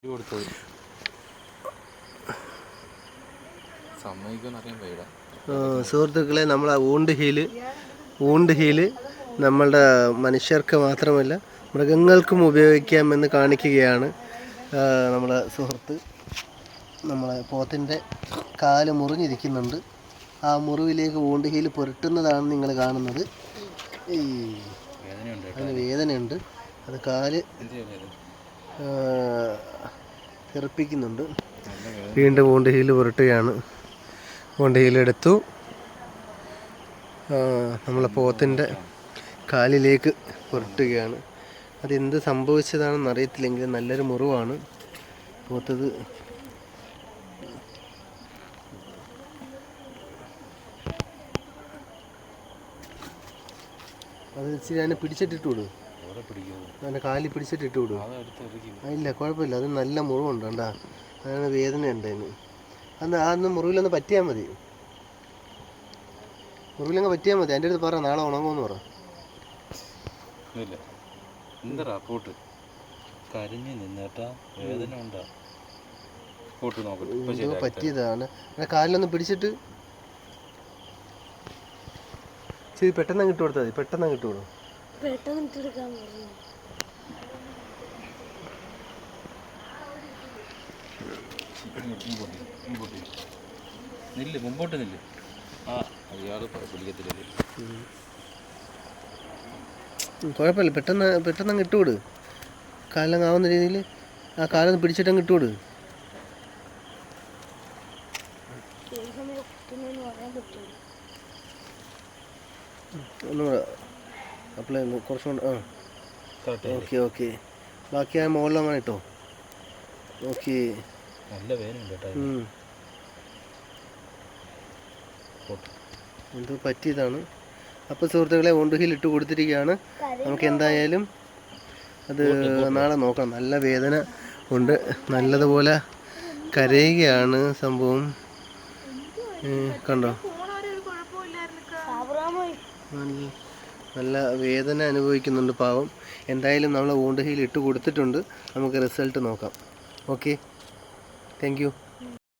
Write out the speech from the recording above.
കൊടുത്തത് സമ്മതിക്കുമെന്നറിയാൻ വയ്യ. സുഹൃത്തുക്കളെ, നമ്മൾ ഊണ്ട് ഹീല് നമ്മളുടെ മനുഷ്യർക്ക് മാത്രമല്ല മൃഗങ്ങൾക്കും ഉപയോഗിക്കാമെന്ന് കാണിക്കുകയാണ് നമ്മളെ സുഹൃത്ത്. നമ്മളെ പോത്തിൻ്റെ കാല് മുറിഞ്ഞിരിക്കുന്നുണ്ട്. ആ മുറിവിലേക്ക് ഊണ്ട് ഹീല് പുരട്ടുന്നതാണ് നിങ്ങൾ കാണുന്നത്. അതിന് വേദനയുണ്ട്. അത് കാല് തെറിപ്പിക്കുന്നുണ്ട്. വീണ്ടും ഊണ്ട് ഹീല് പുരട്ടുകയാണ്. ഊണ്ട് ഹീലെടുത്തു നമ്മളെ പോത്തിൻ്റെ കാലിലേക്ക് പുരട്ടുകയാണ്. അതെന്ത് സംഭവിച്ചതാണെന്ന് അറിയത്തില്ലെങ്കിലും നല്ലൊരു മുറിവാണ്. പോത്തത് അത് ഇച്ചിരി അതിനെ പിടിച്ചിട്ടിട്ട് വിടും. അതിൻ്റെ കാലിൽ പിടിച്ചിട്ടിട്ട് വിടും. ഇല്ല, കുഴപ്പമില്ല. അത് നല്ല മുറിവുണ്ട്. കണ്ടാ, അതാണ് വേദനയുണ്ട് അതിന്. അതൊന്ന് മുറിവിലൊന്ന് പറ്റിയാൽ മതി. മുറിവിലങ്ങ് പറ്റിയാൽ മതി. എൻ്റെ അടുത്ത് പറ, നാളെ ഉണങ്ങുമെന്ന് പറ. എന്താ പോട്ട് കരിഞ്ഞു നിന്നേട്ടാ, വേദന ഉണ്ടാ. പോട്ട് നോക്കട്ടെ, പറ്റിയതാണ്. കാലിലൊന്ന് പിടിച്ചിട്ട് ശരി, പെട്ടെന്ന് ഇട്ട് കൊടുത്താൽ മതി. പെട്ടെന്ന് ഇട്ട് കൊടുക്കും. നില്ല്, മുമ്പോട്ട് നില്ല്. അയാൾ പിടിക്കത്തില്ല. കുഴപ്പമില്ല, പെട്ടെന്ന് ഇട്ട് കൊടു. കാലം ആവുന്ന രീതിയിൽ ആ കാലൊന്ന് പിടിച്ചിട്ടങ്ങ് ഇട്ട് കൊടു. ഒന്നുകൂടെ അപ്ലൈ കുറച്ചുകൊണ്ട്. ഓക്കെ. ബാക്കി ആ മുകളിലങ്ങനെ ഇട്ടോ. ഓക്കെ. നല്ല വേദനയുണ്ട് കേട്ടോ. എന്തോ പറ്റിയതാണ്. അപ്പോൾ സുഹൃത്തുക്കളെ, ഊണ്ട് ഹീൽ ഇട്ട് കൊടുത്തിരിക്കുകയാണ്. നമുക്ക് എന്തായാലും അത് നാളെ നോക്കാം. നല്ല വേദന ഉണ്ട്. നല്ലതുപോലെ കരയുകയാണ് സംഭവം. കണ്ടോ, നല്ല വേദന അനുഭവിക്കുന്നുണ്ട് പാവം. എന്തായാലും നമ്മൾ ഊണ്ട് ഹീൽ ഇട്ട് കൊടുത്തിട്ടുണ്ട്. നമുക്ക് റിസൾട്ട് നോക്കാം. Okay, thank you.